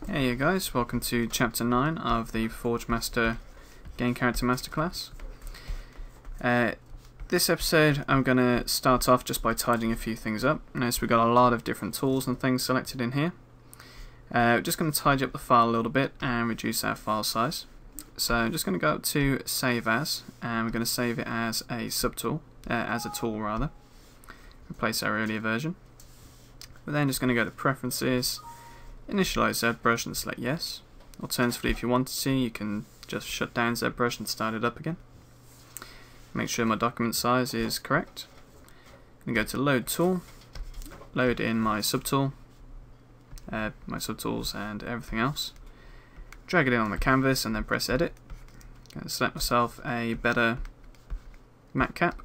Hey you guys, welcome to chapter 9 of the Forgemaster game character masterclass. This episode I'm going to start off just by tidying a few things up. Notice we've got a lot of different tools and things selected in here. We're just going to tidy up the file a little bit and reduce our file size. So I'm just going to go up to Save As, and we're going to save it as a subtool, as a tool rather. Replace our earlier version. We're then just going to go to Preferences, Initialize ZBrush and select yes. Alternatively, if you wanted to, you can just shut down ZBrush and start it up again. Make sure my document size is correct. I'm going to go to Load Tool, load in my subtool, my subtools and everything else. Drag it in on the canvas and then press Edit. I'm going to select myself a better matte cap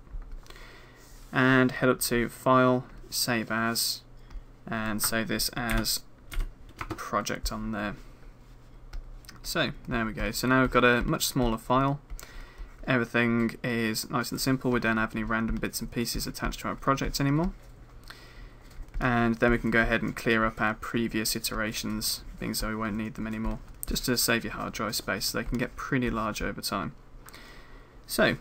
and head up to File, Save As, and save this as project on there. So there we go. So now we've got a much smaller file. Everything is nice and simple. We don't have any random bits and pieces attached to our project anymore. And then we can go ahead and clear up our previous iterations, being so we won't need them anymore, just to save your hard drive space. They can get pretty large over time. So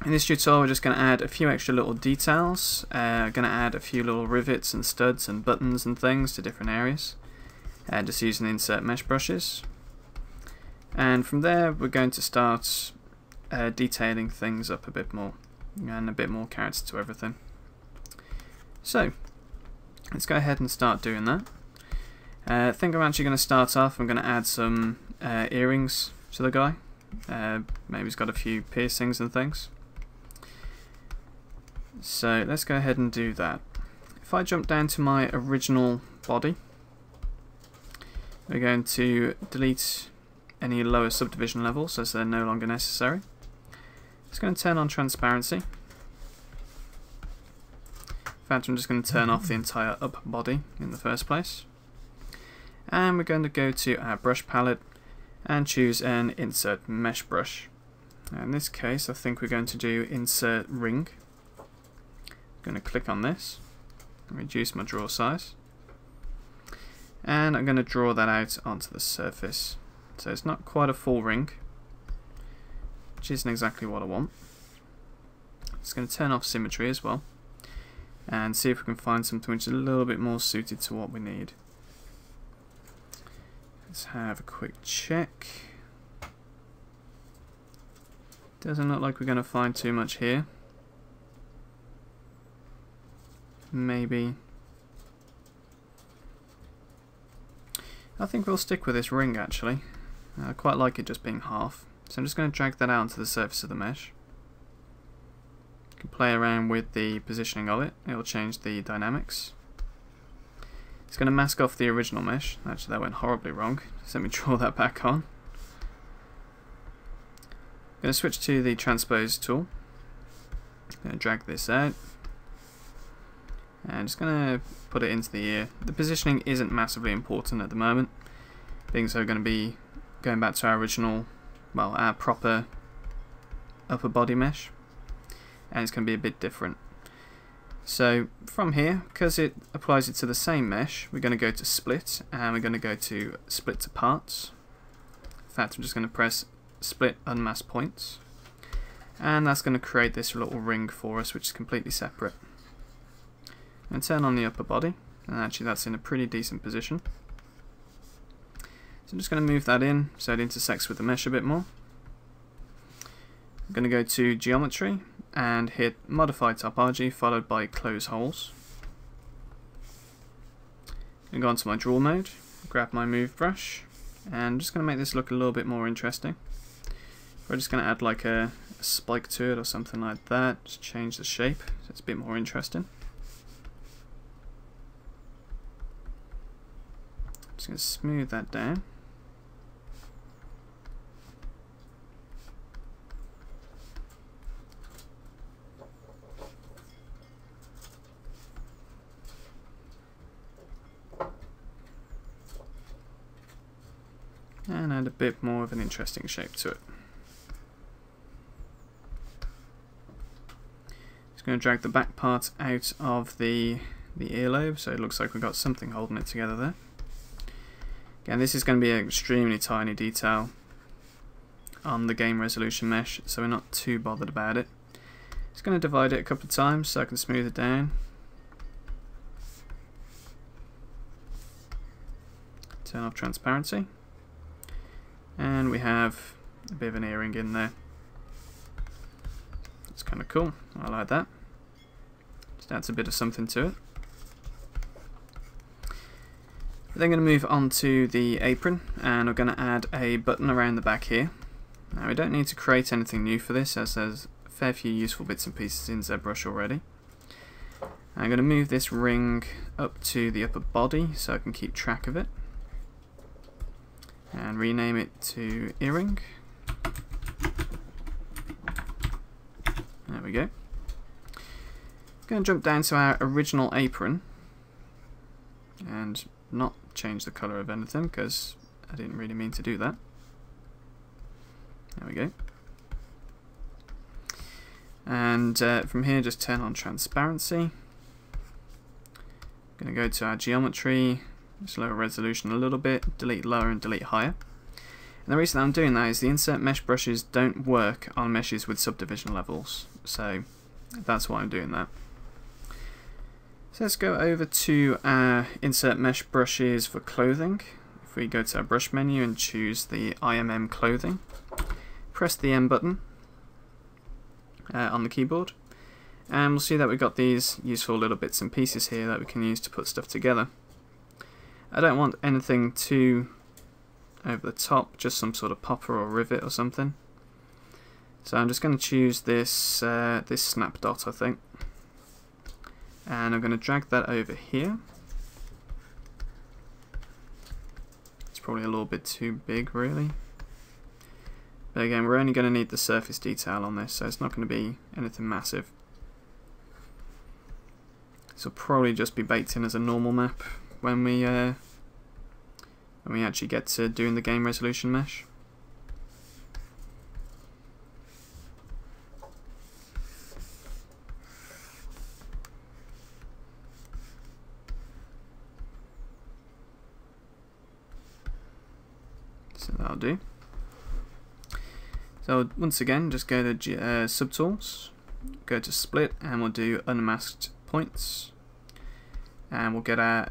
in this tutorial we're just going to add a few extra little details. Going to add a few little rivets and studs and buttons and things to different areas, just using the insert mesh brushes. And from there we're going to start detailing things up a bit more and a bit more character to everything. So let's go ahead and start doing that. I think I'm actually going to start off. I'm going to add some earrings to the guy. Maybe he's got a few piercings and things. So let's go ahead and do that. If I jump down to my original body, we're going to delete any lower subdivision levels as they're no longer necessary. It's going to turn on transparency. In fact, I'm just going to turn off the entire upper body in the first place. And we're going to go to our brush palette and choose an insert mesh brush. Now in this case I think we're going to do insert ring. I'm going to click on this, reduce my draw size, and I'm going to draw that out onto the surface. So it's not quite a full ring, which isn't exactly what I want. It's going to turn off symmetry as well and see if we can find something which is a little bit more suited to what we need. Let's have a quick check. Doesn't look like we're going to find too much here. Maybe. I think we'll stick with this ring actually. I quite like it just being half. So I'm just going to drag that out onto the surface of the mesh. You can play around with the positioning of it. It will change the dynamics. It's going to mask off the original mesh. Actually that went horribly wrong. So let me draw that back on. I'm going to switch to the transpose tool. I'm going to drag this out. And just going to put it into the ear. The positioning isn't massively important at the moment, being so we're going to be going back to our original, well, our proper upper body mesh, and it's going to be a bit different. So from here, because it applies it to the same mesh, we're going to go to split, and we're going to go to split to parts. In fact, I'm just going to press split unmask points, and that's going to create this little ring for us, which is completely separate. And turn on the upper body, and actually that's in a pretty decent position. So I'm just going to move that in so it intersects with the mesh a bit more. I'm going to go to geometry and hit modify topology followed by close holes. I'm going to go onto my draw mode, grab my move brush, and I'm just going to make this look a little bit more interesting. We're just going to add like a spike to it or something like that, just change the shape so it's a bit more interesting. Just going to smooth that down. And add a bit more of an interesting shape to it. Just going to drag the back part out of the earlobe so it looks like we've got something holding it together there. Again, this is going to be an extremely tiny detail on the game resolution mesh, so we're not too bothered about it. Just going to divide it a couple of times so I can smooth it down. Turn off transparency. And we have a bit of an earring in there. It's kind of cool. I like that. Just adds a bit of something to it. We're then going to move on to the apron, and we're going to add a button around the back here. Now we don't need to create anything new for this, as there's a fair few useful bits and pieces in ZBrush already. I'm going to move this ring up to the upper body so I can keep track of it, and rename it to earring. There we go. Going to jump down to our original apron and not change the colour of anything because I didn't really mean to do that. There we go. And from here just turn on transparency. Going to go to our geometry, just lower resolution a little bit, delete lower and delete higher. And the reason I'm doing that is the insert mesh brushes don't work on meshes with subdivision levels, so that's why I'm doing that. So let's go over to our insert mesh brushes for clothing. If we go to our brush menu and choose the IMM clothing, press the M button on the keyboard, and we'll see that we've got these useful little bits and pieces here that we can use to put stuff together. I don't want anything too over the top, just some sort of popper or rivet or something. So I'm just going to choose this this snap dot, I think, and I'm going to drag that over here. It's probably a little bit too big really, but again we're only going to need the surface detail on this, so it's not going to be anything massive. This will probably just be baked in as a normal map when we actually get to doing the game resolution mesh. So that'll do. So once again, just go to subtools, go to split, and we'll do unmasked points, and we'll get our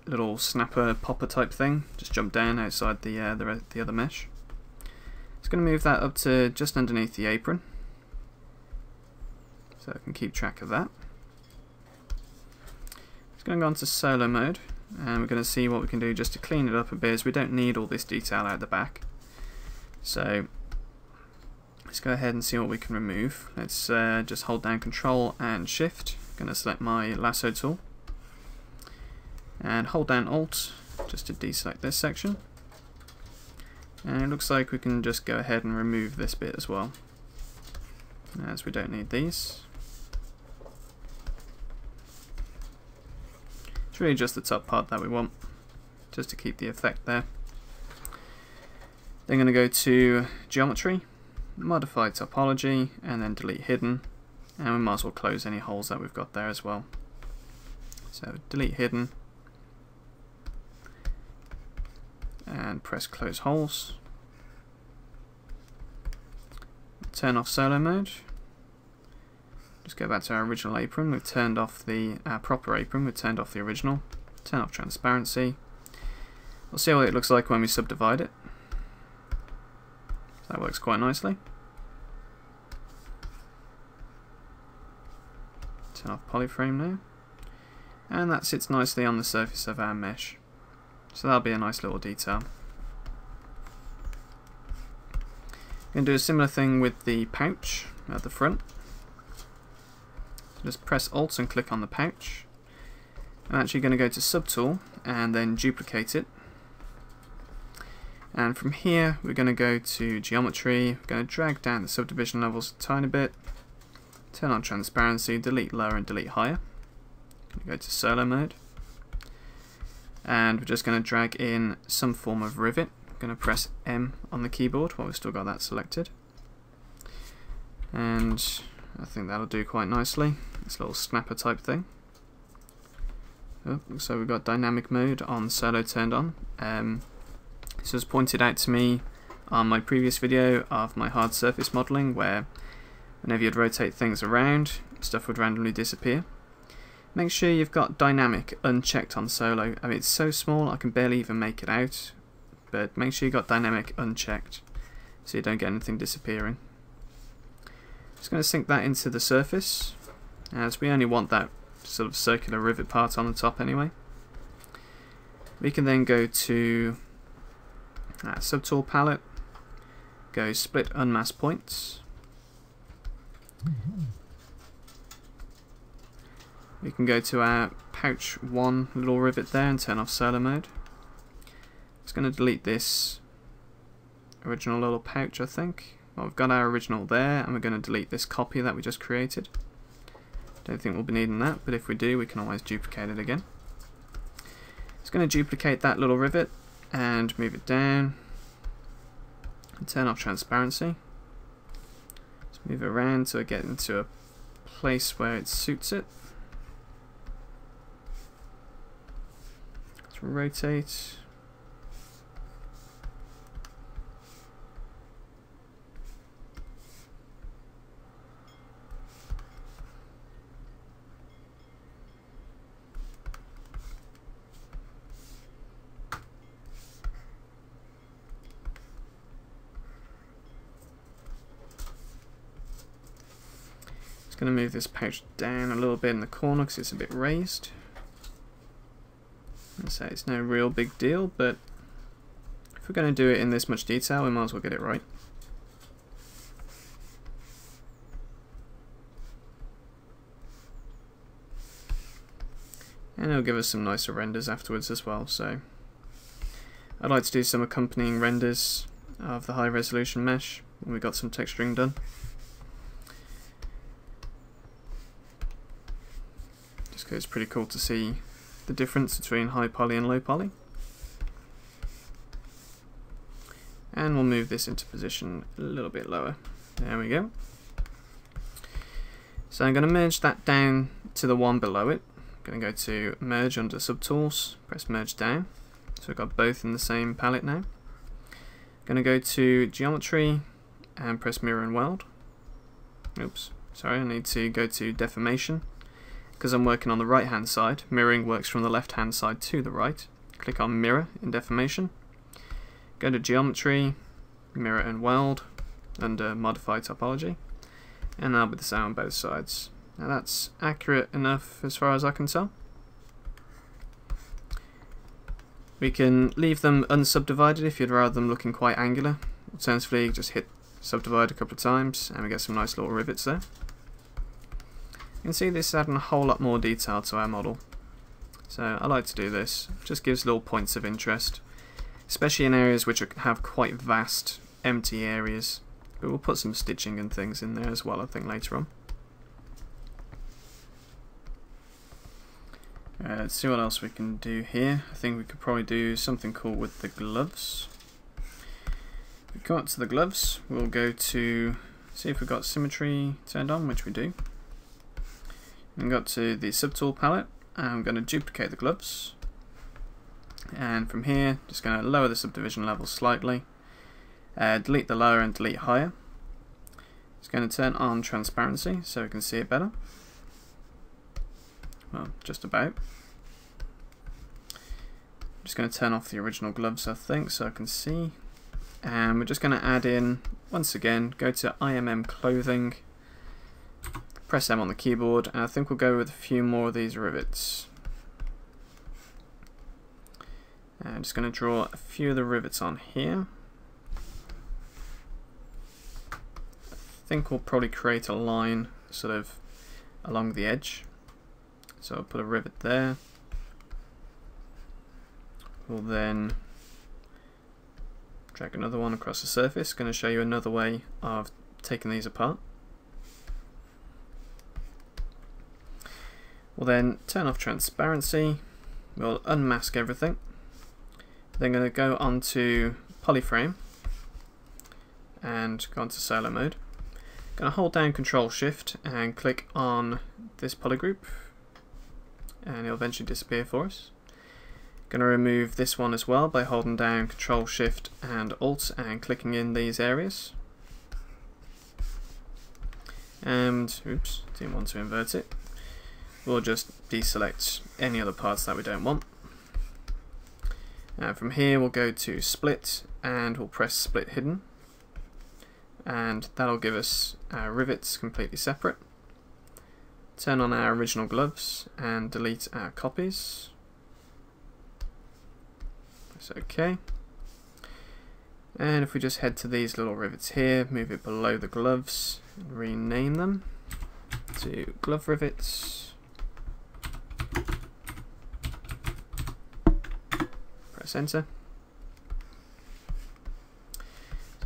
little snapper popper type thing. Just jump down outside the other mesh. It's going to move that up to just underneath the apron, so I can keep track of that. It's going to go on to solo mode, and we're going to see what we can do just to clean it up a bit, as we don't need all this detail out the back. So let's go ahead and see what we can remove. Let's just hold down Control and Shift. I'm going to select my lasso tool and hold down Alt just to deselect this section. And it looks like we can just go ahead and remove this bit as well, as we don't need these. It's really just the top part that we want, just to keep the effect there. Then I'm going to go to Geometry, Modify Topology, and then Delete Hidden, and we might as well close any holes that we've got there as well. So Delete Hidden, and press Close Holes. Turn off solo mode. Just go back to our original apron. We've turned off our proper apron. We've turned off the original. Turn off transparency. We'll see what it looks like when we subdivide it. So that works quite nicely. Turn off polyframe now. And that sits nicely on the surface of our mesh. So that'll be a nice little detail. I'm going to do a similar thing with the pouch at the front. Just press Alt and click on the pouch. I'm actually going to go to Subtool and then duplicate it. And from here we're going to go to Geometry, we're going to drag down the subdivision levels a tiny bit, turn on transparency, delete lower and delete higher. Go to solo mode. And we're just going to drag in some form of rivet. I'm going to press M on the keyboard while we've still got that selected. And I think that'll do quite nicely. This little snapper type thing. Oh, so we've got dynamic mode on solo turned on. This was pointed out to me on my previous video of my hard surface modelling, where whenever you'd rotate things around, stuff would randomly disappear. Make sure you've got dynamic unchecked on solo. I mean, it's so small I can barely even make it out, but make sure you've got dynamic unchecked so you don't get anything disappearing. Just going to sink that into the surface, as we only want that sort of circular rivet part on the top anyway. We can then go to subtool palette, go split unmask points. We can go to our pouch 1 little rivet there and turn off solo mode. It's going to delete this original little pouch, I think. Well, we've got our original there, and we're going to delete this copy that we just created. Don't think we'll be needing that, but if we do, we can always duplicate it again. It's going to duplicate that little rivet and move it down and turn off transparency. Let's move it around so I get into a place where it suits it. Let's rotate. Going to move this pouch down a little bit in the corner because it's a bit raised. And so it's no real big deal, but if we're going to do it in this much detail, we might as well get it right. And it'll give us some nicer renders afterwards as well. So I'd like to do some accompanying renders of the high resolution mesh when we got some texturing done. It's pretty cool to see the difference between high poly and low poly. And we'll move this into position a little bit lower. There we go. So I'm going to merge that down to the one below it. I'm going to go to merge under subtools, press merge down. So we've got both in the same palette now. I'm going to go to geometry and press mirror and weld. Oops, sorry, I need to go to deformation. Because I'm working on the right hand side, mirroring works from the left hand side to the right. Click on mirror in deformation, go to geometry, mirror and weld under modify topology, and that'll be the same on both sides. Now that's accurate enough as far as I can tell. We can leave them unsubdivided if you'd rather them looking quite angular. Alternatively, just hit subdivide a couple of times and we get some nice little rivets there. You can see this is adding a whole lot more detail to our model. So I like to do this, it just gives little points of interest, especially in areas which have quite vast empty areas. But we'll put some stitching and things in there as well, I think, later on. Let's see what else we can do here. I think we could probably do something cool with the gloves. If we come up to the gloves, we'll go to see if we've got symmetry turned on, which we do. And got to the subtool palette, and I'm going to duplicate the gloves, and from here just going to lower the subdivision level slightly, delete the lower and delete higher. It's going to turn on transparency so we can see it better. Well, just about. I'm just going to turn off the original gloves, I think, so I can see, and we're just going to add in, once again, go to IMM clothing, press M on the keyboard, and I think we'll go with a few more of these rivets. And I'm just going to draw a few of the rivets on here. I think we'll probably create a line sort of along the edge. So I'll put a rivet there. We'll then drag another one across the surface. Going to show you another way of taking these apart. We'll then turn off transparency, we'll unmask everything, then going to go onto polyframe and go onto solo mode. Going to hold down Control Shift and click on this polygroup, and it'll eventually disappear for us. Going to remove this one as well by holding down Control Shift and Alt and clicking in these areas. And oops, didn't want to invert it. We'll just deselect any other parts that we don't want. And from here we'll go to Split and we'll press Split Hidden, and that'll give us our rivets completely separate. Turn on our original gloves and delete our copies. That's okay. And if we just head to these little rivets here, move it below the gloves, and rename them to glove rivets. Press enter.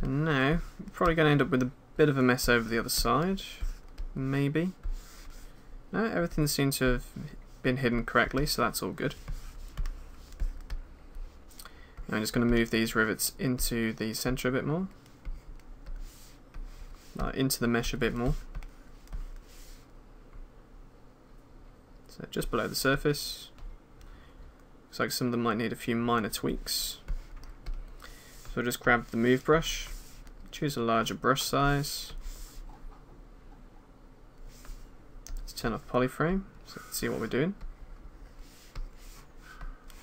So now, we're probably going to end up with a bit of a mess over the other side, maybe. No, everything seems to have been hidden correctly, so that's all good. Now I'm just going to move these rivets into the centre a bit more, into the mesh a bit more. So just below the surface. Looks like some of them might need a few minor tweaks. So just grab the move brush, choose a larger brush size. Let's turn off polyframe so let's see what we're doing.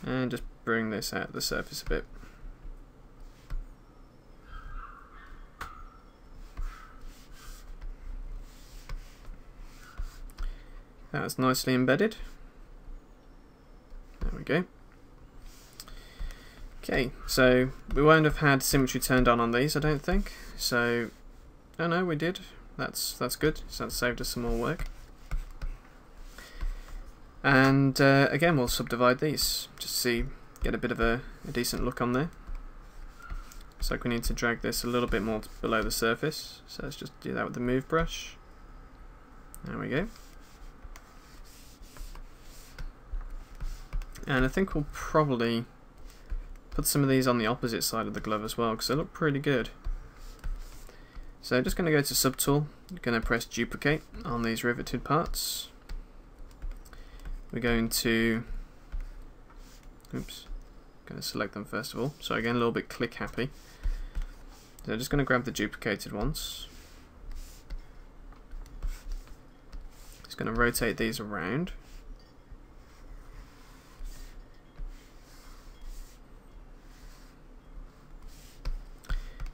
And just bring this out of the surface a bit. That's nicely embedded. There we go. Okay, so we won't have had symmetry turned on these, I don't think. So, oh no, we did. That's good. So that saved us some more work. And again, we'll subdivide these, just see, get a bit of a decent look on there. Looks like we need to drag this a little bit more below the surface. So let's just do that with the move brush. There we go. And I think we'll probably put some of these on the opposite side of the glove as well, because they look pretty good. So just going to go to Subtool, going to press Duplicate on these riveted parts. We're going to, oops, going to select them first of all. So again, a little bit click happy. So I'm just going to grab the duplicated ones. Just going to rotate these around.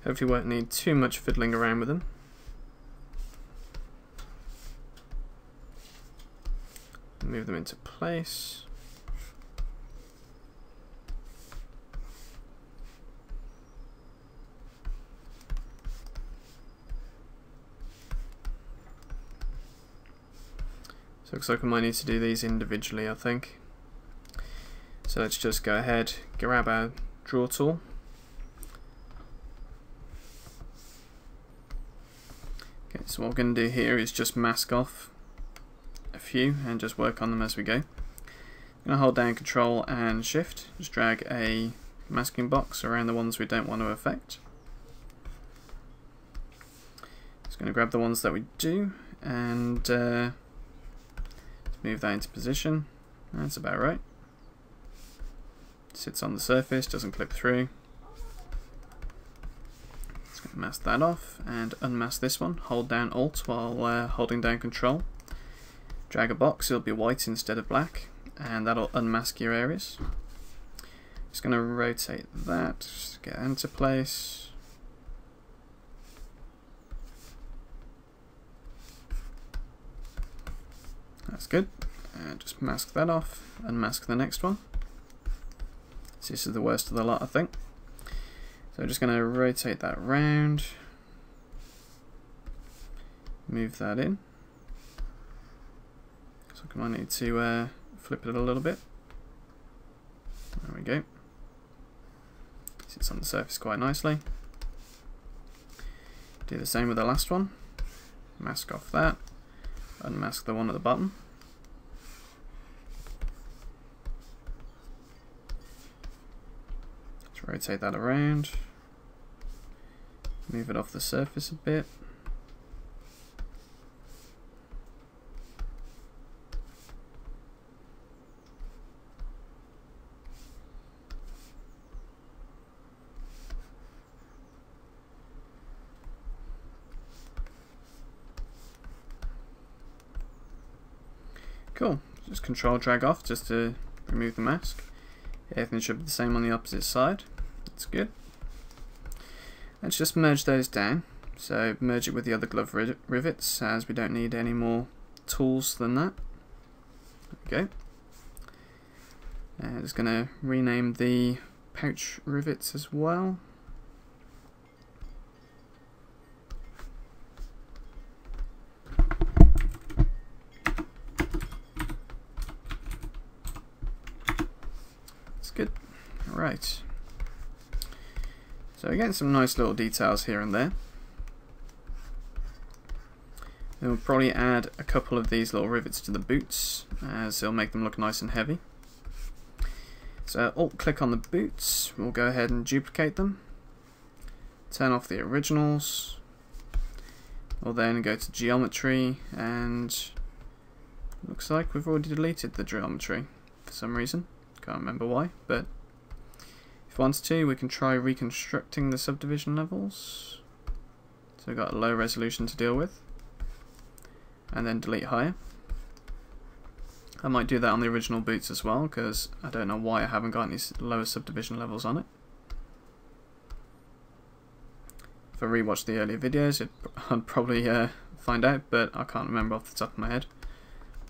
Hopefully won't need too much fiddling around with them. Move them into place. So it looks like we might need to do these individually, I think. So let's just go ahead, grab our draw tool. Okay, so what we're going to do here is just mask off a few and just work on them as we go. I'm going to hold down Control and Shift, just drag a masking box around the ones we don't want to affect. Just going to grab the ones that we do and move that into position. That's about right. Sits on the surface, doesn't clip through. Mask that off and unmask this one. Hold down Alt while holding down Control. Drag a box, it'll be white instead of black, and that'll unmask your areas. Just going to rotate that, just get into place. That's good. And just mask that off, unmask the next one. So this is the worst of the lot, I think. So I'm just going to rotate that round, move that in. So I might need to flip it a little bit. There we go. Sits on the surface quite nicely. Do the same with the last one. Mask off that, unmask the one at the bottom. Rotate that around, move it off the surface a bit. Cool. Just control drag off just to remove the mask. Everything should be the same on the opposite side. That's good. Let's just merge those down. So merge it with the other glove rivets, as we don't need any more tools than that. There we go. Just going to rename the pouch rivets as well. That's good. Alright. So we're getting some nice little details here and there. Then we'll probably add a couple of these little rivets to the boots, as it'll make them look nice and heavy. So alt click on the boots, we'll go ahead and duplicate them, turn off the originals, we'll then go to geometry, and looks like we've already deleted the geometry for some reason, can't remember why, but if we wanted to we can try reconstructing the subdivision levels. So we've got a low resolution to deal with, and then delete higher. I might do that on the original boots as well, because I don't know why I haven't got any lower subdivision levels on it. If I rewatch the earlier videos, I'd probably find out, but I can't remember off the top of my head.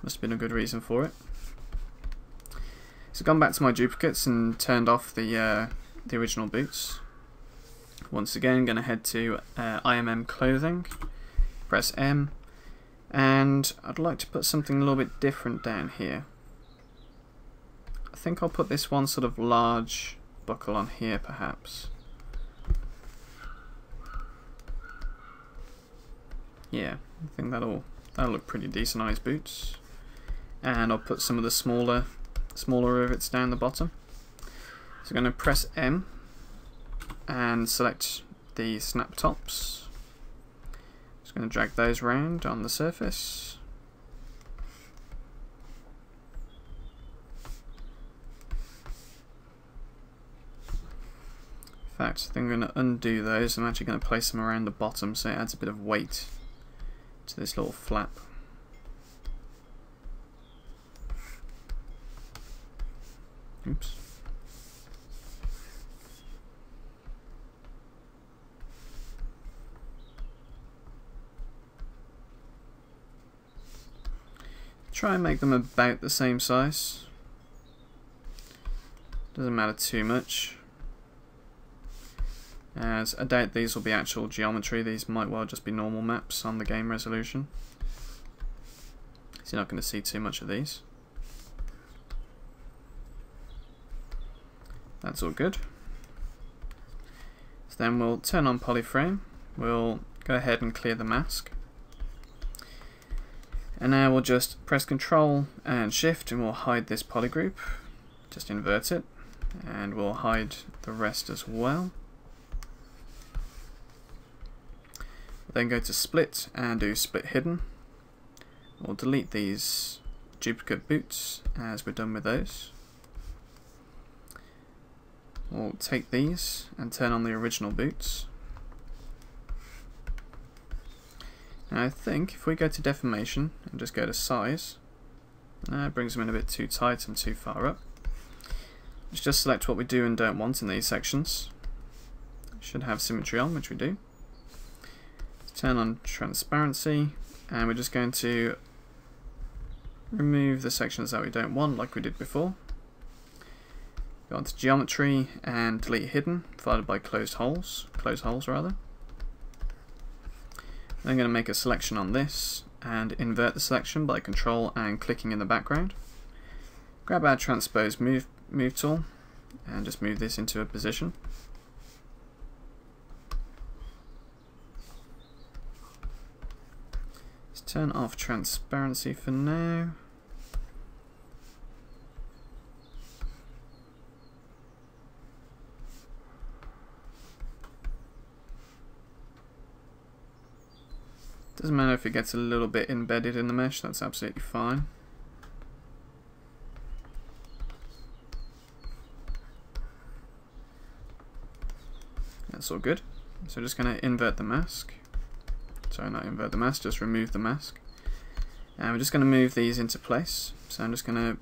Must have been a good reason for it. So gone back to my duplicates and turned off the original boots. Once again, going to head to IMM clothing, press M. And I'd like to put something a little bit different down here. I think I'll put this one sort of large buckle on here perhaps. Yeah, I think that'll look pretty decent on his boots. And I'll put some of the smaller rivets down the bottom. So I'm going to press M and select the snap tops. Just going to drag those around on the surface. In fact, I think I'm going to undo those. I'm actually going to place them around the bottom so it adds a bit of weight to this little flap. Oops. Try and make them about the same size. Doesn't matter too much, as I doubt these will be actual geometry. These might well just be normal maps on the game resolution, so you're not going to see too much of these. That's all good. So then we'll turn on polyframe, we'll go ahead and clear the mask. And now we'll just press Ctrl and Shift and we'll hide this polygroup. Just invert it and we'll hide the rest as well. Then go to Split and do Split Hidden. We'll delete these duplicate boots as we're done with those. We'll take these and turn on the original boots. Now I think if we go to deformation and just go to size, it brings them in a bit too tight and too far up. Let's just select what we do and don't want in these sections. Should have symmetry on, which we do. Turn on transparency, and we're just going to remove the sections that we don't want, like we did before. Go on to geometry and delete hidden, followed by close holes rather. I'm going to make a selection on this and invert the selection by Control and clicking in the background. Grab our transpose move tool and just move this into a position. Let's turn off transparency for now. Doesn't matter if it gets a little bit embedded in the mesh, that's absolutely fine. That's all good. So just going to invert the mask. Sorry, not invert the mask, just remove the mask. And we're just going to move these into place. So I'm just going to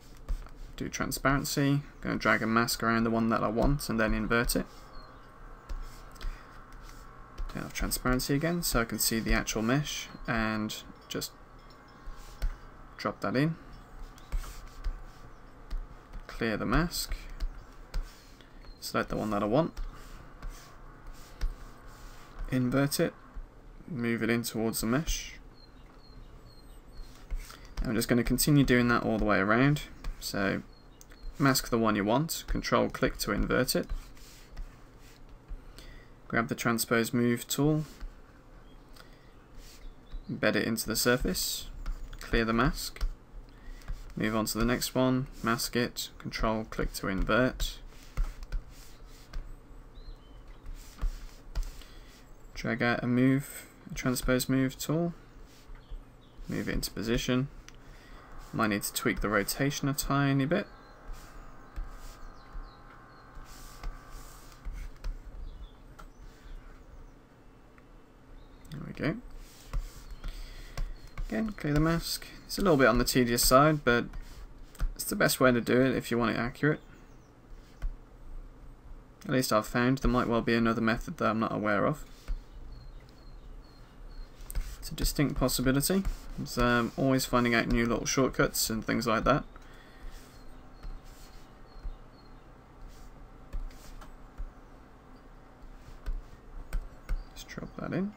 do transparency, I'm going to drag a mask around the one that I want and then invert it. Turn off transparency again so I can see the actual mesh and just drop that in. Clear the mask, select the one that I want, invert it, move it in towards the mesh. And I'm just going to continue doing that all the way around. So mask the one you want, control click to invert it, grab the transpose move tool, embed it into the surface, clear the mask, move on to the next one, mask it, control click to invert, drag out a transpose move tool, move it into position. Might need to tweak the rotation a tiny bit. There we go. Again, clear the mask. It's a little bit on the tedious side, but it's the best way to do it if you want it accurate. At least I've found. There might well be another method that I'm not aware of. It's a distinct possibility. It's always finding out new little shortcuts and things like that. Just drop that in.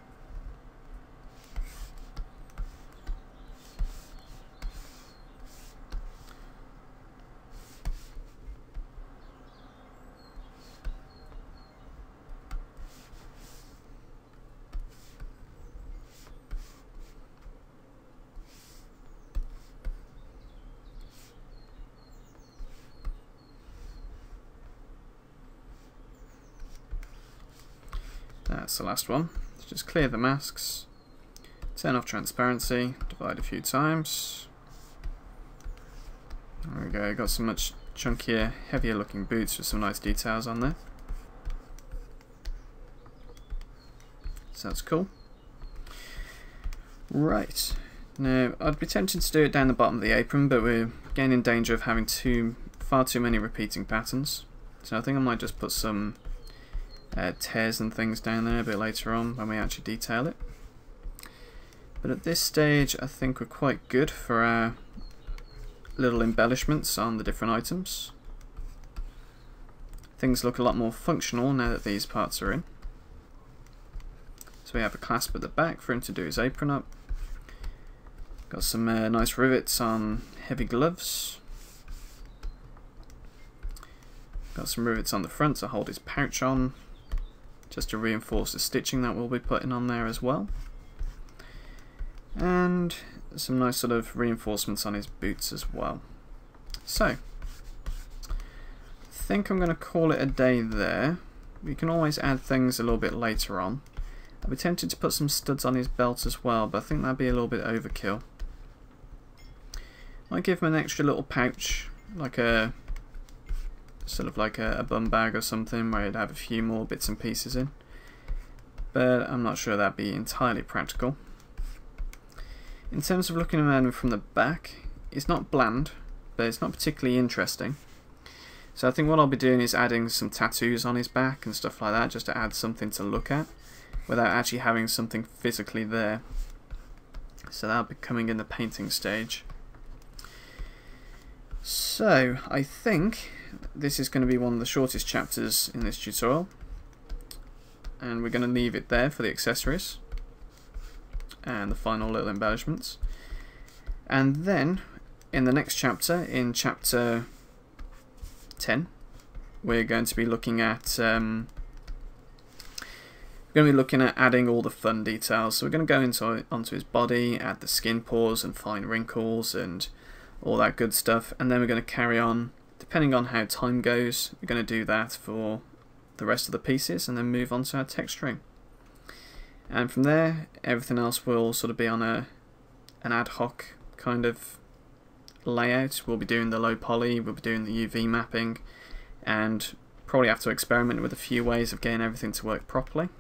That's the last one. Let's just clear the masks, turn off transparency, divide a few times. There we go, got some much chunkier, heavier looking boots with some nice details on there. So that's cool. Right, now I'd be tempted to do it down the bottom of the apron, but we're getting in danger of having far too many repeating patterns. So I think I might just put some tears and things down there a bit later on when we actually detail it. But at this stage I think we're quite good for our little embellishments on the different items. Things look a lot more functional now that these parts are in. So we have a clasp at the back for him to do his apron up. Got some nice rivets on heavy gloves. Got some rivets on the front to hold his pouch on, just to reinforce the stitching that we'll be putting on there as well. And some nice sort of reinforcements on his boots as well. So, I think I'm going to call it a day there. We can always add things a little bit later on. I'd be tempted to put some studs on his belt as well, but I think that'd be a little bit overkill. Might give him an extra little pouch, like a sort of like a bum bag or something where you'd have a few more bits and pieces in, but I'm not sure that'd be entirely practical. In terms of looking at him from the back, it's not bland, but it's not particularly interesting. So I think what I'll be doing is adding some tattoos on his back and stuff like that, just to add something to look at without actually having something physically there. So that'll be coming in the painting stage. So I think this is going to be one of the shortest chapters in this tutorial, and we're going to leave it there for the accessories and the final little embellishments. And then in the next chapter, in chapter 10, we're going to be looking at adding all the fun details. So we're going to go onto his body, add the skin pores and fine wrinkles and all that good stuff, and then we're going to carry on. Depending on how time goes, we're going to do that for the rest of the pieces and then move on to our texturing. And from there, everything else will sort of be on an ad hoc kind of layout. We'll be doing the low poly, we'll be doing the UV mapping, and probably have to experiment with a few ways of getting everything to work properly.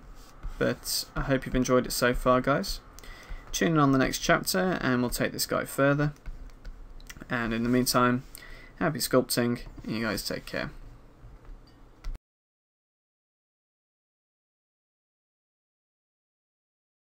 But I hope you've enjoyed it so far, guys. tune in on the next chapter and we'll take this guy further. And in the meantime, happy sculpting, and you guys take care.